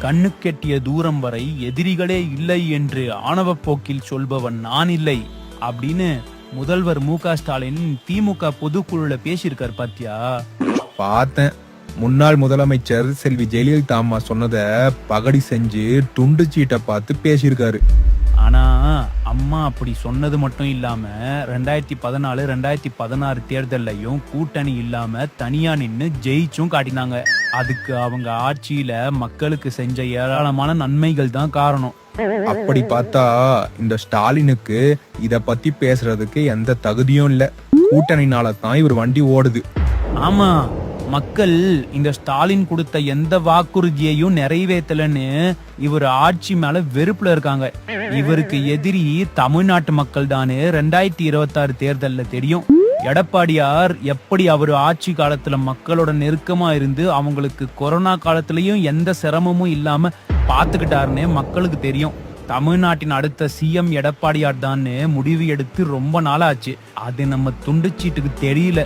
கண்ணுக்கெட்டிய தூரம் வரை எதிரிகளே இல்லை என்று ஆணவ போக்கில் சொல்பவன் நான் இல்லை அப்படின்னு முதல்வர் மு.க. ஸ்டாலின் திமுக பொதுக்குழுல பேசியிருக்காரு பாத்தியா? பார்த்தேன். முன்னாள் முதலமைச்சர் செல்வி ஜெயலலிதா அம்மா சொன்னத பகடி செஞ்சு துண்டு சீட்டை பார்த்து பேசியிருக்காரு. ஆனா அம்மா அப்படி சொன்னது மட்டும் இல்லாம 2014 2016 தேர்தல்லையும் கூட்டணி இல்லாம தனியா நின்னு ஜெயிச்சும் காட்டினாங்க. அதுக்கு அவங்க ஆட்சியில மக்களுக்கு செஞ்ச ஏராளமான நன்மைகள் தான் காரணம். அப்படி பார்த்தா இந்த ஸ்டாலினுக்கு இத பத்தி பேசுறதுக்கு எந்த தகுதியும் இல்ல. கூட்டணினால தான் இவர் வண்டி ஓடுது. ஆமா, மக்கள் இந்த ஸ்டாலின் கொடுத்த எந்த வாக்குறுதியையும் நிறைவேற்றலன்னு இவர் ஆட்சி மேல வெறுப்புல இருக்காங்க. இவருக்கு எதிரி தமிழ்நாட்டு மக்கள் தானே 2026 தேர்தல்ல தெரியும். எடப்பாடியார் எப்படி அவர் ஆட்சி காலத்துல மக்களோட நெருக்கமா இருந்து அவங்களுக்கு கொரோனா காலத்திலயும் எந்த சிரமமும் இல்லாம பாத்துக்கிட்டாருன்னு மக்களுக்கு தெரியும். தமிழ்நாட்டின் அடுத்த சிஎம் எடப்பாடியார் தான் முடிவு எடுத்து ரொம்ப நாளாச்சு. அது நம்ம துண்டுச்சீட்டுக்கு தெரியல.